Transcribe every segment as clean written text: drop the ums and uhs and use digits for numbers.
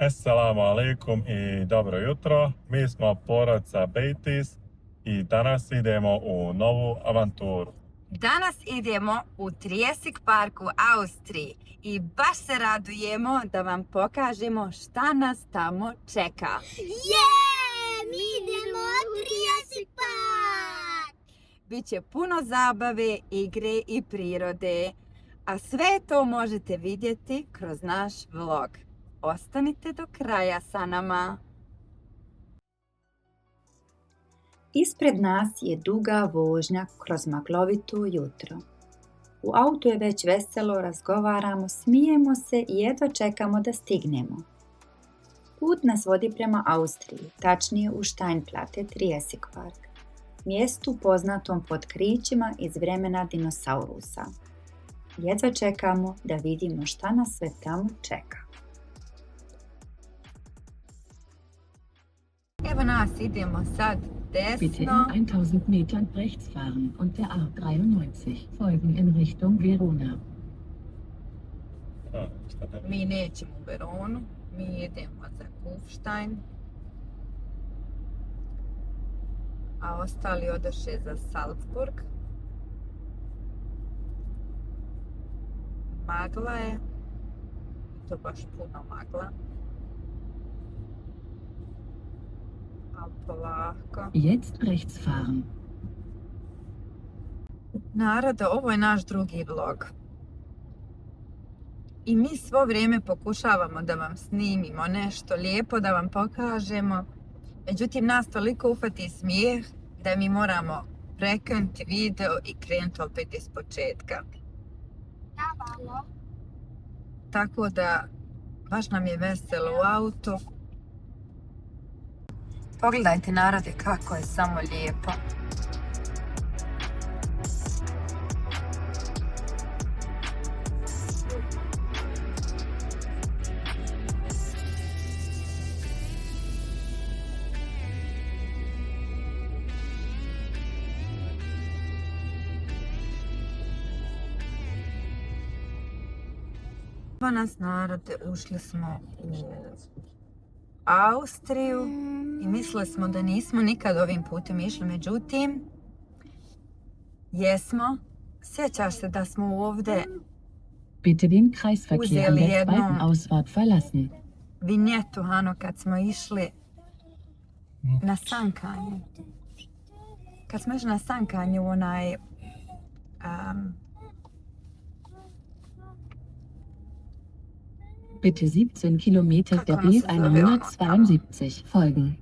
Assalamu alaikum i dobro jutro. Mi smo porodica Bejtis i danas idemo u novu avanturu. Danas idemo u Trijesik park u Austriji i baš se radujemo da vam pokažemo šta nas tamo čeka. Mi idemo u Trijesik park! Biće puno zabave, igre i prirode, a sve to možete vidjeti kroz naš vlog. Ostanite do kraja sa nama. Ispred nas je duga vožnja kroz maglovito jutro. U autu je već veselo, razgovaramo, smijemo se i jedva čekamo da stignemo. Put nas vodi prema Austriji, tačnije u Steinplatte Trijesik park, mjestu poznatom po otkrićima iz vremena dinosaurusa. Jedva čekamo da vidimo šta nas sve tamo čeka. Evo nas, idemo sad Bitte in desno. 1000 Metern rechts fahren und der A93 folgen in Richtung Verona. Šta ne? Mi nećemo u Veronu, mi idemo za Kufstein. A ostali odoše za Salzburg. Magla je. To baš puno magla. A polako. Jetzt rechts fahren. Narode, ovo je naš drugi vlog. I mi svo vrijeme pokušavamo da vam snimimo nešto lijepo, da vam pokažemo. Međutim, nas toliko ufati smijeh da mi moramo prekinuti video i krenuti opet iz početka. Tako da, baš nam je veselo u autu. Pogledajte narode kako je samo lijepo. Evo nas narode, ušli smo u Austriju i mislili smo da nismo nikad ovim putem išli, međutim, jesmo. Sjećaš se da smo ovdje Bitte den Kreisverkehr an der Uzeli jedno. zweiten Ausfahrt verlassen. vinjetu, Hano, kad smo išli na sankanje. Kad smo išli na sankanje u onaj... Bitte 17 Kilometer der Kako nas se zove ono tamo? B172 folgen.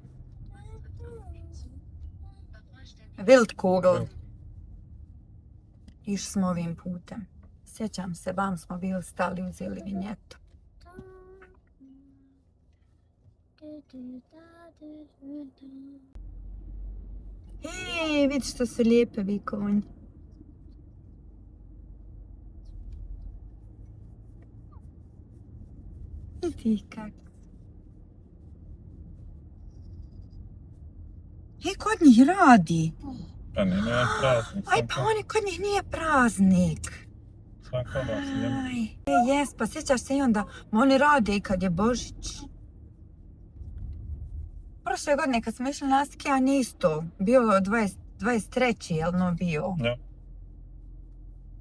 Wildkugel. Išli smo ovim putem. Sjećam se, vam smo bili stali, uzeli vinjetu. Hej, vidi što su lijepe vikonje. Vidi kak. Hej, kod njih radi. Pa nije praznik. Aj, pa oni kod njih nije praznik. Sam kod vas idemo. Aj, jes, pa sjećaš se i onda, oni rade i kad je Božić. Prošle godine kad smo išli na skijanje isto, bio 23. jel no bio? Ja.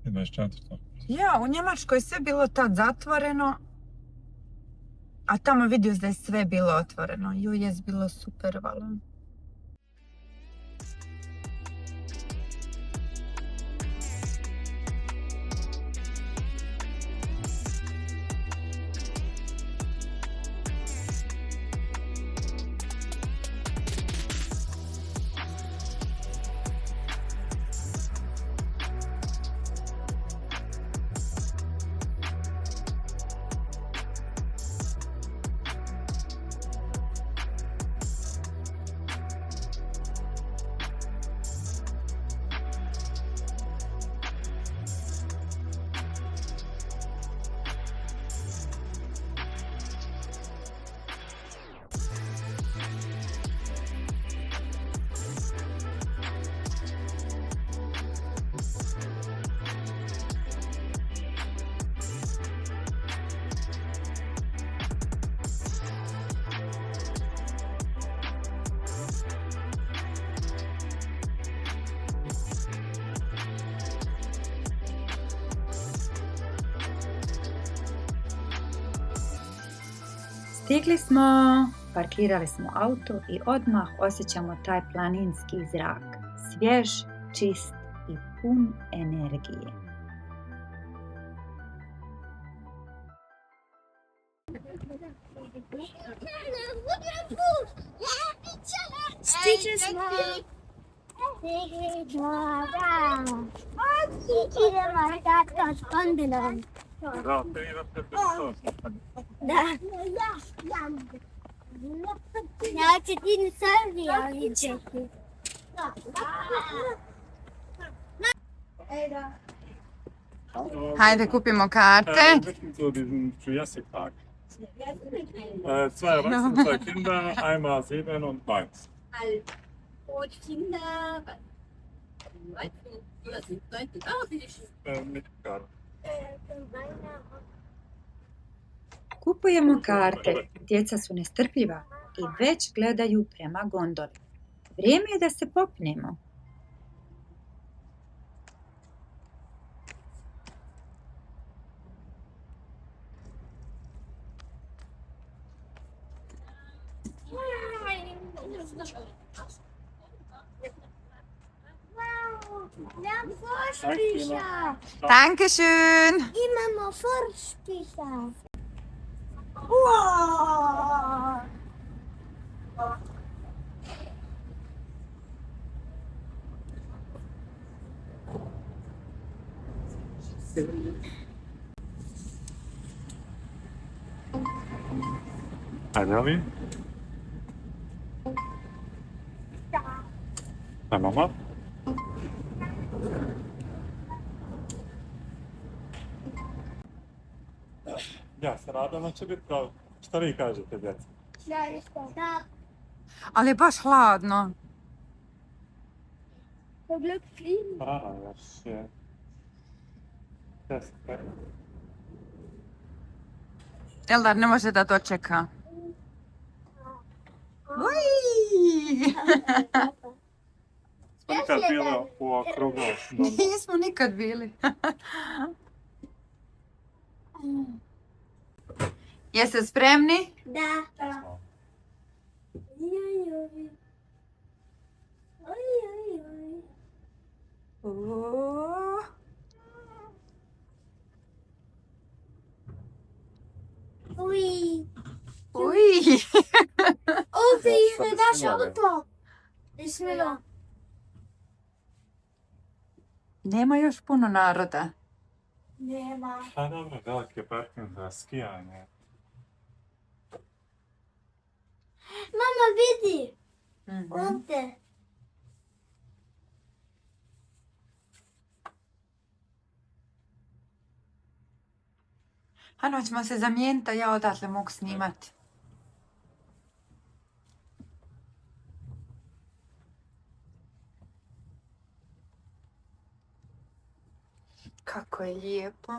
I 24. Ja, u Njemačkoj je sve bilo tad zatvoreno, a tamo vidio da je sve bilo otvoreno. Ju, jes bilo super, vala. Stigli smo, parkirali smo auto i odmah osjećamo taj planinski zrak. Svjež, čist i pun energije. Stigli smo. Idemo tato s Pondinom. Da, te idete Da. Ja ću ti na Srbiju vidjeti. Hajde, kupimo karte. Möchten zu diesem Jurassic Park. Zwei Erwachsene, zwei Kinder, einmal 7 und 1. Und Kinder, Mit Karte. Kupujemo karte. Djeca su nestrpljiva i već gledaju prema gondoli. Vrijeme je da se popnemo. Ja, Vorspiecher. Dankeschön! Imamo Vorspiecher. Wow. Ajde li? A mama? Ja se nadam da će biti pravo. Šta vi kažete, djeca? Da. Ali je baš hladno. Glück fliegen. A, još je... 10. Eldar ne može da dočeka. Uj! Smo nikad bili u okrugu. Nismo nikad bili. Jeste spremni? Da. Ui. Uj! Ovdje je naš auto. Bismillah. Nema još puno naroda. Nema. A dobro, veliki parking za skijanje. Mama vidi. Mhm. Ovdje. Ano ćemo se zamijeniti, a ja odatle mogu snimati. Kako je lijepo.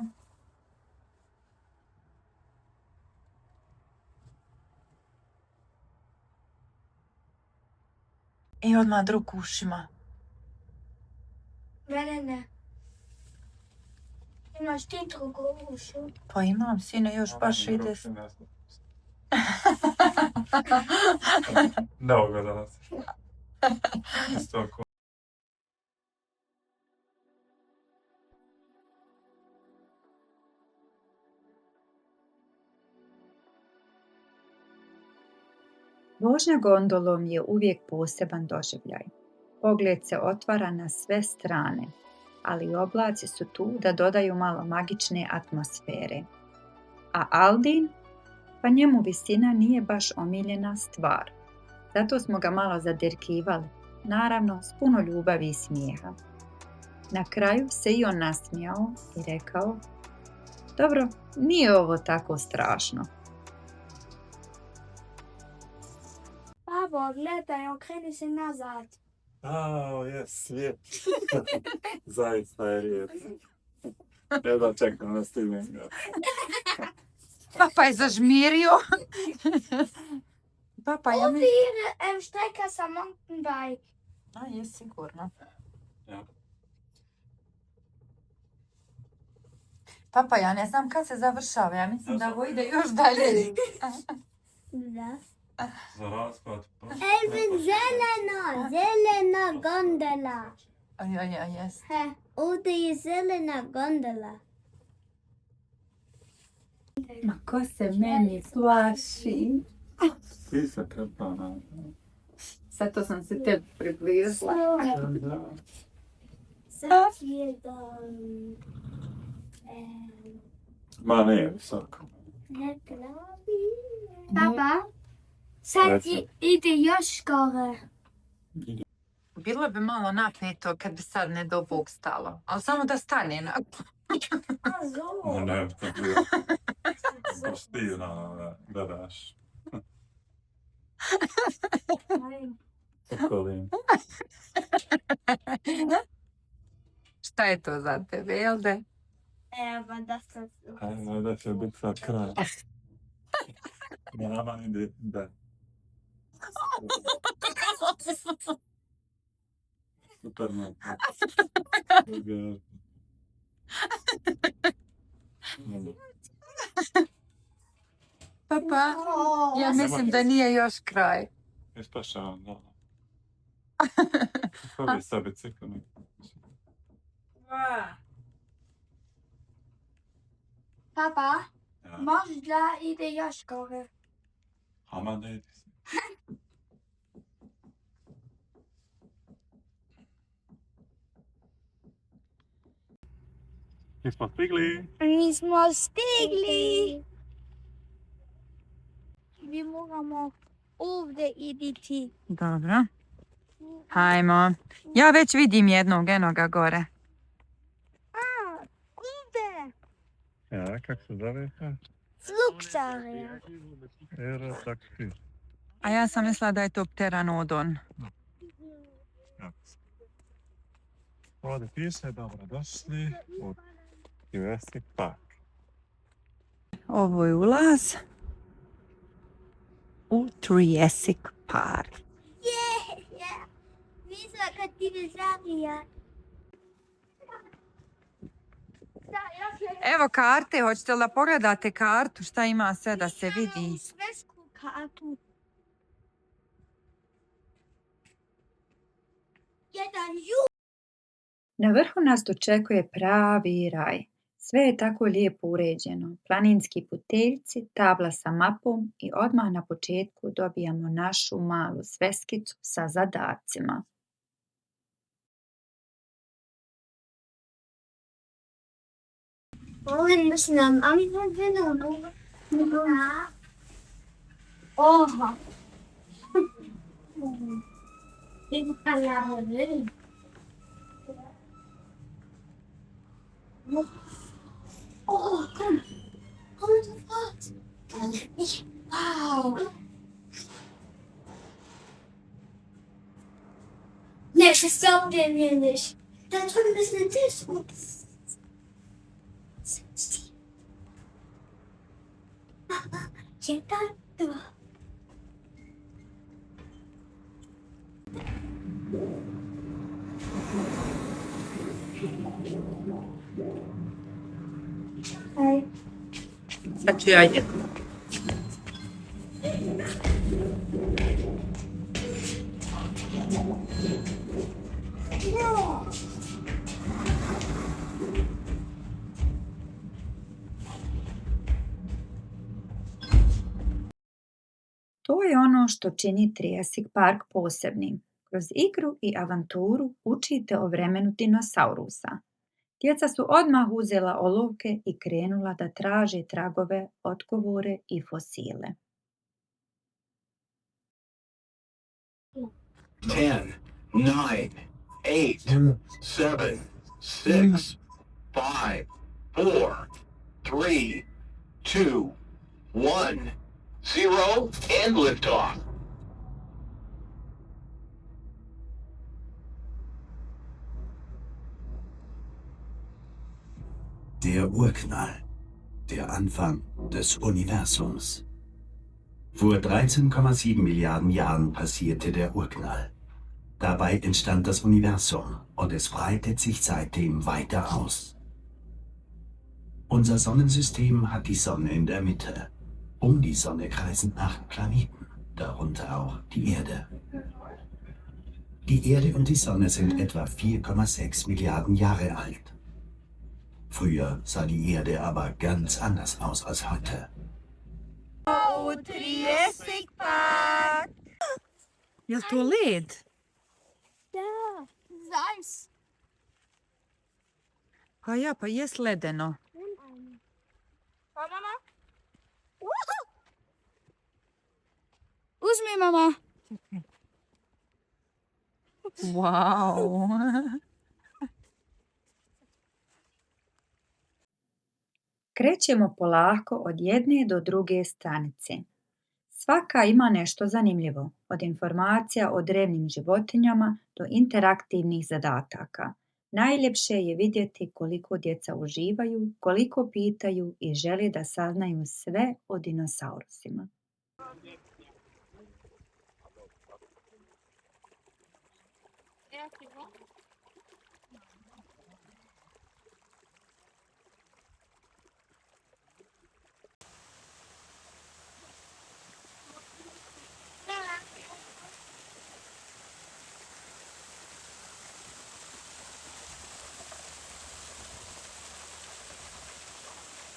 I odmah drug ušima. Ne. Imaš ti drugu ušu. Pa imam, sine, još baš ide. Da, ogledala se. Isto ako... Vožnja gondolom je uvijek poseban doživljaj. Pogled se otvara na sve strane, ali oblaci su tu da dodaju malo magične atmosfere. A Aldin? Pa njemu visina nije baš omiljena stvar. Zato smo ga malo zadirkivali, naravno s puno ljubavi i smijeha. Na kraju se i on nasmijao i rekao: dobro, nije ovo tako strašno. Babo, gledaj, okreni se nazad. A, jes, lijep. Zaista je lijep. Jedva čekam da stignem ga. Papa je zažmirio. Papa, ja mi... Ovdje je Strecke sa mountainbike. A, je sigurno. Ja. Papa, ja ne znam kad se završava. Ja mislim da ovo ide još dalje. Da. Za razpad. Elvin zelena gondola. Ja, jest. He, ovdje je zelena gondola. Ma ko se meni plaši? Ti se treba Zato sam se te približila. Sad je da... Ma nije visoko. Ne glavi. Papa, sad ide još gore. Bilo bi malo napeto kad bi sad ne do Bog stalo. Ali samo da stane na... Ma ne, to bi baš ti da daš. Okolin. Šta je to za tebe, jel da? Evo da sam... Ajmo da će biti sad kraj. Mama ide da. Super no. Papa, ja mislim da nije još kraj. Ispašavam, da. Kako bi sa biciklom? Papa, Ja. možda ide još gore. Ama ne ide se. Mi smo stigli. Mi smo stigli. Mi moramo ovdje iditi. Dobro. Hajmo. Ja već vidim jednog, enoga gore. Ovdje. Ja, kako se zove? Flugsaria. Era taksi. A ja sam mislila da je to pteranodon. Ovdje piše, dobrodošli u Jurassic Park. Ovo je ulaz u Jurassic Park. Yeah. Visa kad dinozaurija. Evo karte, hoćete li da pogledate kartu? Šta ima sve da se vidi? Svetsku kartu. Jedan Na vrhu nas dočekuje pravi raj. Sve je tako lijepo uređeno. Planinski puteljci, tabla sa mapom i odmah na početku dobijamo našu malu sveskicu sa zadacima. Wohin müssen wir am Anfang hin und ja. Oha. Ich kann ja nicht. Oh, komm. Komm sofort. Wow. Nee, das glaubt ihr mir nicht. Da drüben ist ein Tisch. Ups. Ciekawe. Hej. Sad ću ja idem. To je ono što čini Jurassic Park posebnim. Kroz igru i avanturu učite o vremenu dinosaurusa. Djeca su odmah uzela olovke i krenula da traže tragove, odgovore i fosile. 10, 9, 8, 7, 6, 5, 4, 3, 2, 1, 0, and liftoff. Der Urknall, der Anfang des Universums. Vor 13,7 Milliarden Jahren passierte der Urknall. Dabei entstand das Universum und es breitet sich seitdem weiter aus. Unser Sonnensystem hat die Sonne in der Mitte. Um die Sonne kreisen 8 Planeten, darunter auch die Erde. Die Erde und die Sonne sind etwa 4,6 Milliarden Jahre alt. Früher sah die Erde aber ganz anders aus als heute. Jel to led? Da, Salz. Pa ja, pa jes ledeno. Mama? Uzmi, mama. Wow. Krećemo polako od jedne do druge stranice. Svaka ima nešto zanimljivo, od informacija o drevnim životinjama do interaktivnih zadataka. Najljepše je vidjeti koliko djeca uživaju, koliko pitaju i žele da saznaju sve o dinosaurusima.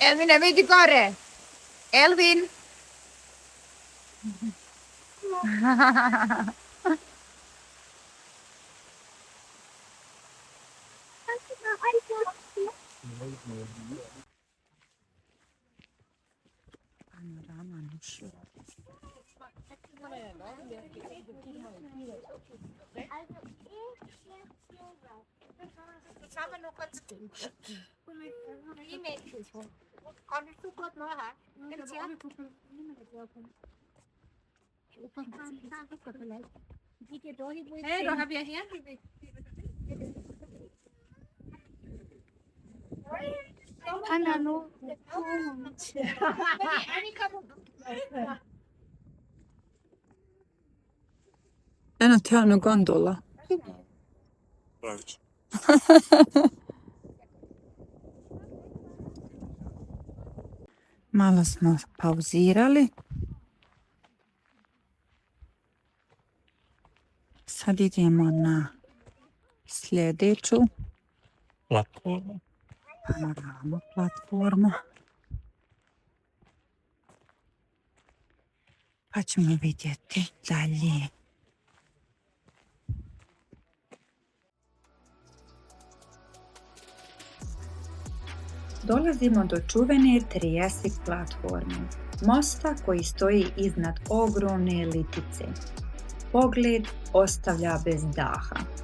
Elvin, vidi gore. Elvin. Panorama nušla. Con cái cốt nữa hả? Cái chết. Hey, då har vi här. Anna, no. Eno tjanu gondola. Malo smo pauzirali. Sad idemo na sljedeću Platforma. panoramu platformu. Pa ćemo vidjeti dalje. Dolazimo do čuvene Triassic platforme, mosta koji stoji iznad ogromne litice. Pogled ostavlja bez daha.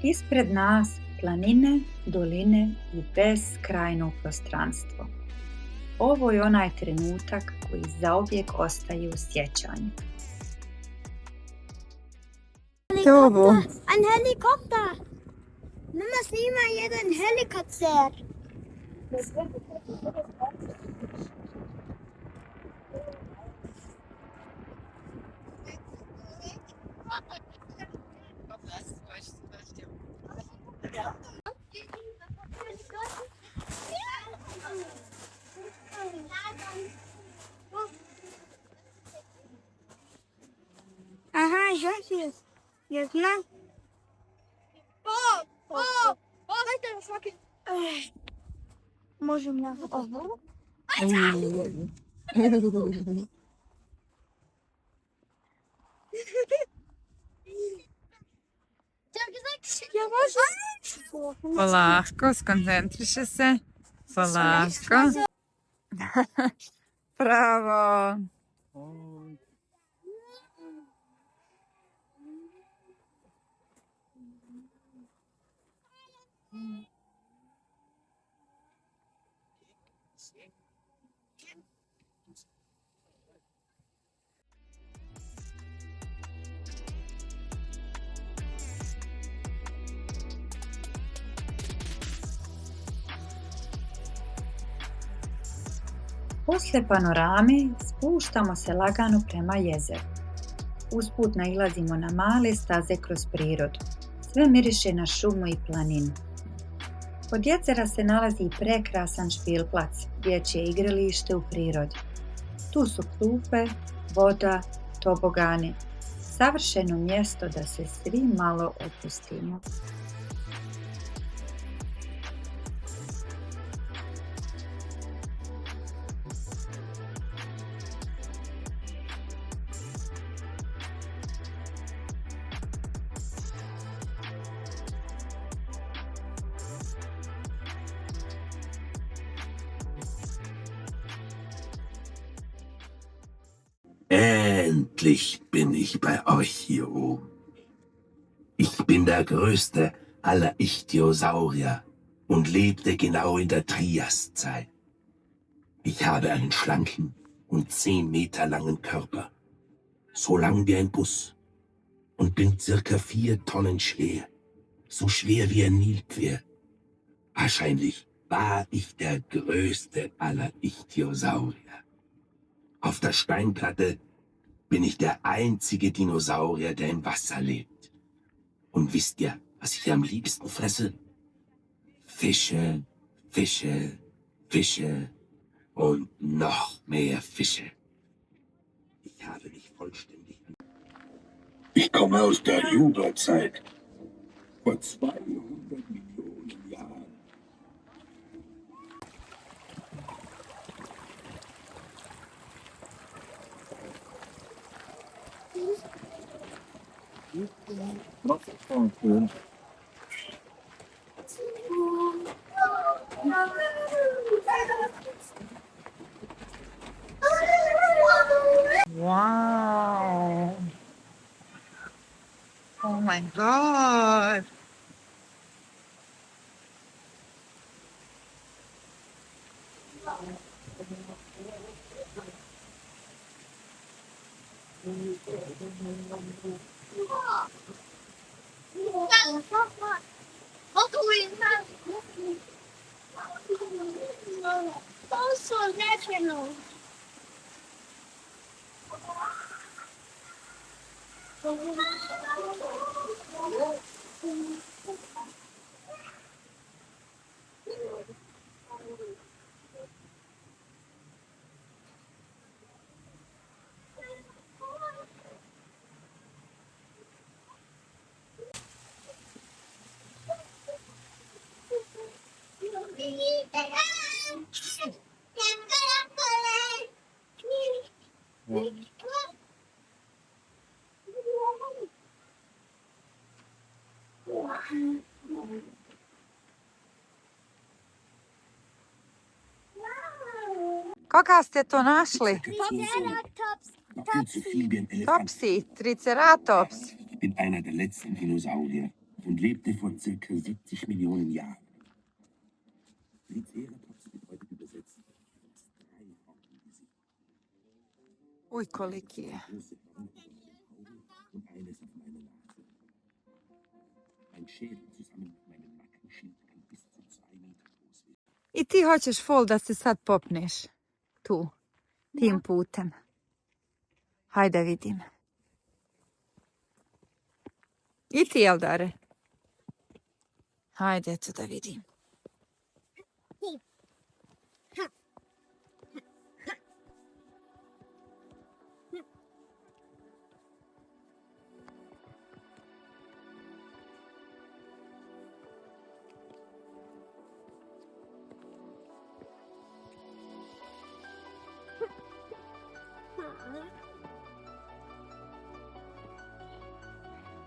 Ispred nas planine, doline i beskrajno prostranstvo. Ovo je onaj trenutak koji zauvijek ostaje u sjećanju. Ovo. Ein Helikopter. Nimm das nie mal jeden Helikopter. Aha, ich weiß jetzt. Jetzt lang. Weiter, das war Можем на Polako, skoncentriše se. Polako. Bravo. Posle panorame spuštamo se lagano prema jezeru. Usput nailazimo na male staze kroz prirodu. Sve miriše na šumu i planinu. Kod jezera se nalazi i prekrasan špilplac, dječje igralište u prirodi. Tu su klupe, voda, tobogani. Savršeno mjesto da se svi malo opustimo. Endlich bin ich bei euch hier oben. Ich bin der größte aller Ichthyosaurier und lebte genau in der Triaszeit. Ich habe einen schlanken und 10 Meter langen Körper, so lang wie ein Bus, und bin circa 4 Tonnen schwer, so schwer wie ein Nilpferd. Wahrscheinlich war ich der größte aller Ichthyosaurier. Auf der Steinplatte bin ich der einzige Dinosaurier, der im Wasser lebt. Und wisst ihr, was ich am liebsten fresse? Fische, Fische, Fische und noch mehr Fische. Ich habe mich vollständig... Ich komme aus der Jurazeit. Vor 200 Millionen Jahren. Wow. Oh my God. Also national. Koga ste to našli? Topsi, Triceratops. Ich bin einer der letzten Dinosaurier und lebte vor circa 70 Millionen Jahren. Triceratops bedeutet übersetzt das Dreihaubengesicht. Uj, koliki je. Große Horn und eines auf meiner Nase. Mein Schädel zusammen mit meinem Nackenschild kann bis zu 2 Meter groß werden. I ti hoćeš fol da se sad popneš tu, tim putem. Hajde vidim. I ti, Eldare? Hajde, eto da vidim.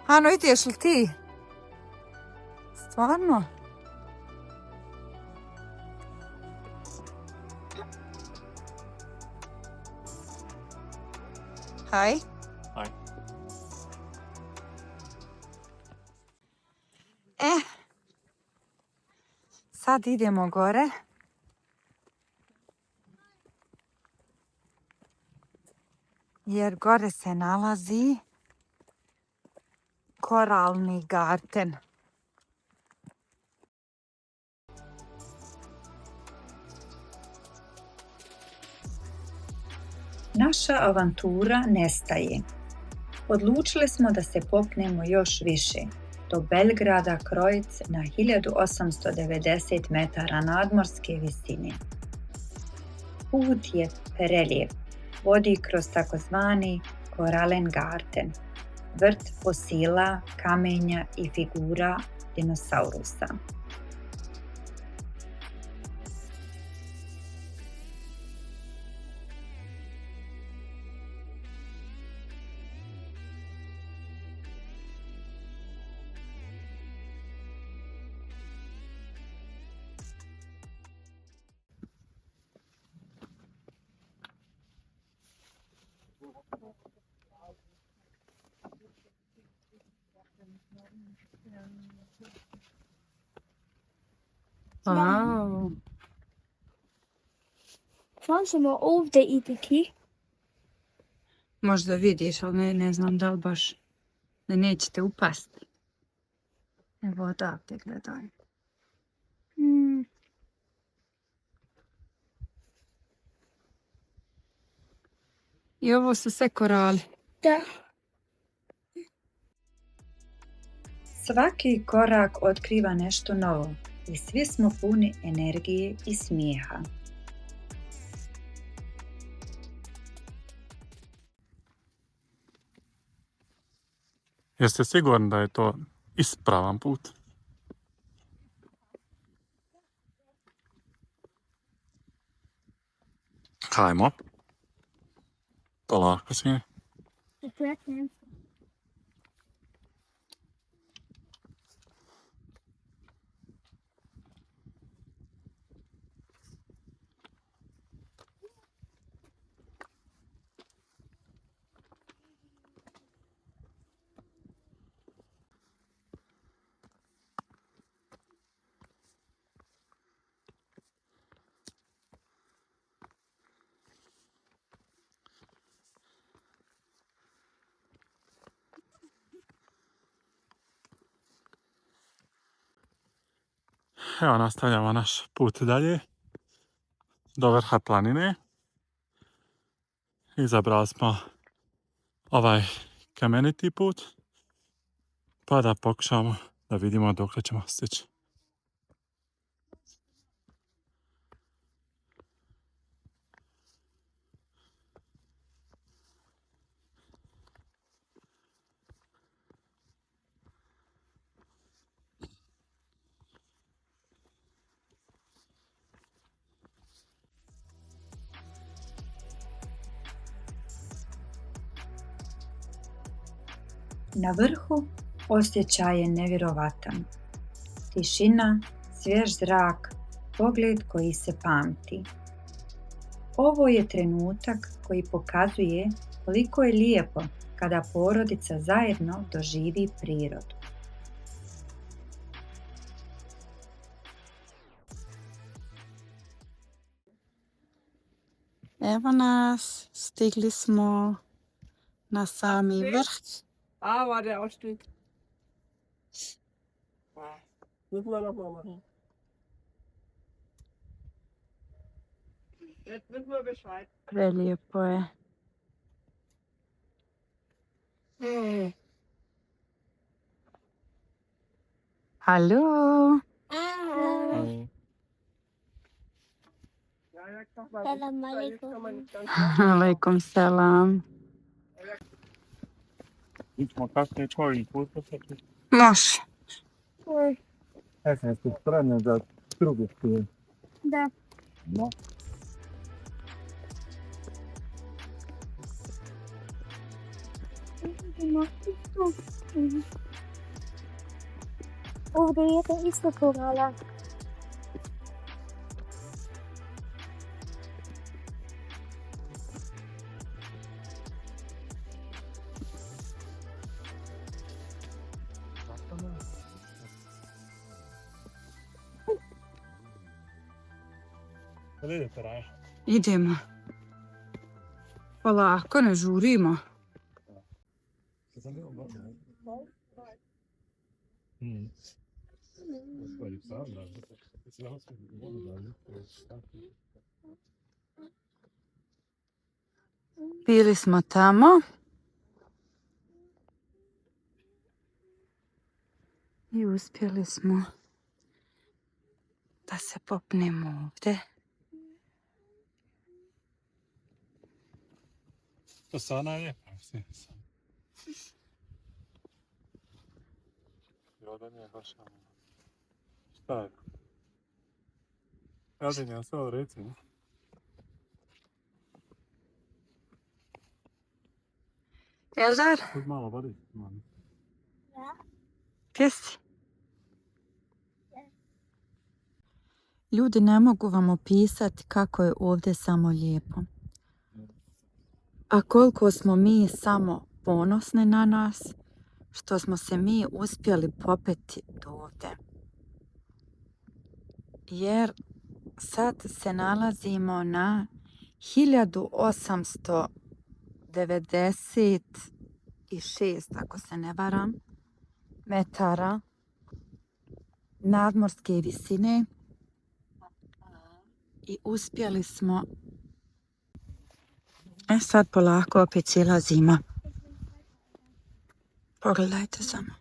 Ano, ideš li ti? Stvarno? Haj. Haj. Sad idemo gore. Jer gore se nalazi koralni garten. Naša avantura nestaje. Odlučili smo da se popnemo još više, do Belgrada Croic na 1890 metara nadmorske visine. Put je prelijep, vodi kroz takozvani Korallengarten, vrt fosila, kamenja i figura dinosaurusa. Wow. Možemo ovdje ideti. Možda vidiš, ali ne znam da li baš da nećete upasti. Evo odavde gledaj. I ovo su sve korali. Da. Svaki korak otkriva nešto novo i svi smo puni energije i smijeha. Jeste sigurni da je to ispravan put? Hajmo. Polako svi. Evo nastavljamo naš put dalje do vrha planine. Izabrali smo ovaj kameniti put pa da pokušamo da vidimo dokle ćemo stići. Na vrhu osjećaj je nevjerovatan. Tišina, svjež zrak, pogled koji se pamti. Ovo je trenutak koji pokazuje koliko je lijepo kada porodica zajedno doživi prirodu. Evo nas, stigli smo na sami vrh. War der Ausstieg. Müssen wir noch mal machen. Jetzt wissen wir Bescheid. Prelijepo je. Halo. Salam alaikum. Alaikum salam. Idemo kasnije čovjek put. Može. Jeste spremni za drugi put? Da. No. Ovdje je to isto korala. Idemo. Polako, ne žurimo. Bili smo tamo. I uspjeli smo da se popnemo ovdje. To sana je. Ovdje nije baš ono. Šta je? Ovdje nije sve reci. Eldar, Kud malo vodi. gdje si? Ljudi, ne mogu vam opisati kako je ovdje samo lijepo. A koliko smo mi samo ponosni na nas, što smo se mi uspjeli popeti do ovdje. Jer sad se nalazimo na 1896, ako se ne varam, metara nadmorske visine i uspjeli smo. Sad polako opet silazimo. Pogledajte samo.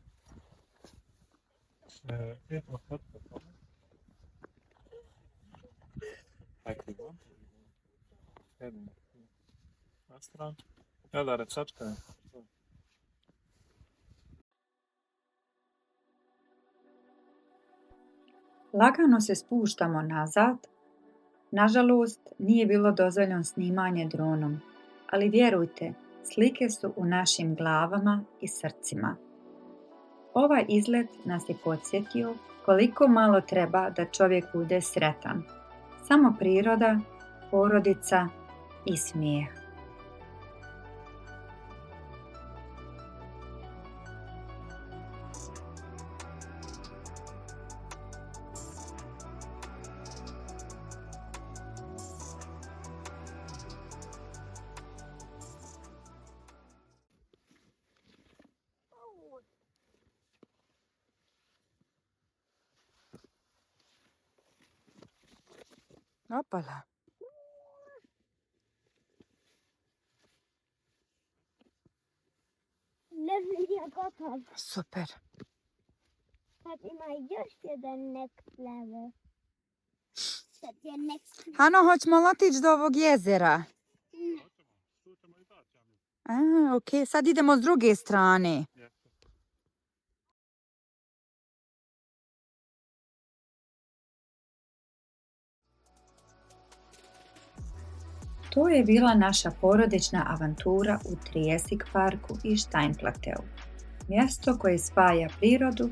Eldar, čačka je. Lagano se spuštamo nazad. Nažalost, nije bilo dozvoljeno snimanje dronom, ali vjerujte, slike su u našim glavama i srcima. Ovaj izlet nas je podsjetio koliko malo treba da čovjek bude sretan. Samo priroda, porodica i smijeh. Opala. Level je gotov. Super. Sad ima još jedan next level. Sad je next level. Ano, hoćemo otići do ovog jezera. Ok, sad idemo s druge strane. To je bila naša porodična avantura u Trijesik parku i Steinplatteu. Mjesto koje spaja prirodu,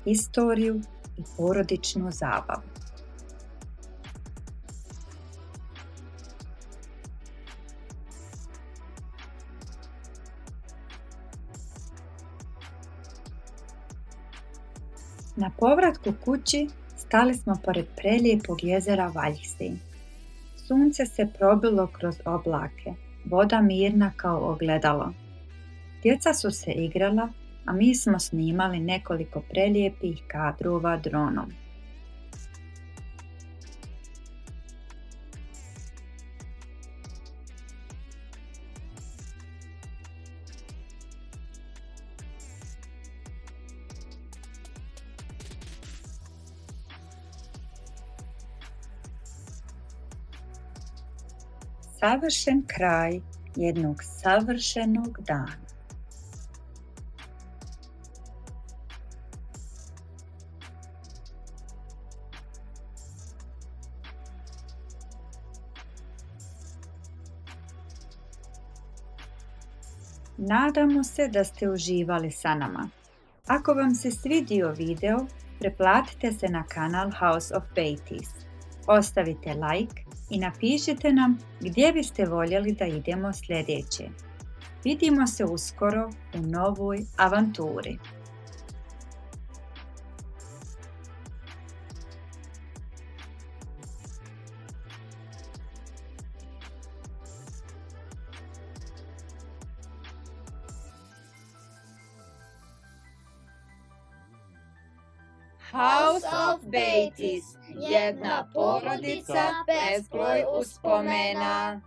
istoriju i porodičnu zabavu. Na povratku kući stali smo pored prelijepog jezera Walchsee. Sunce se probilo kroz oblake, voda mirna kao ogledalo. Djeca su se igrala, a mi smo snimali nekoliko prelijepih kadrova dronom. Savršen kraj jednog savršenog dana. Nadamo se da ste uživali sa nama. Ako vam se svidio video, preplatite se na kanal House of Beatties. Ostavite like i napišite nam gdje biste voljeli da idemo sljedeće. Vidimo se uskoro u novoj avanturi. House of Beatties, jedna porodica, bezbroj uspomena.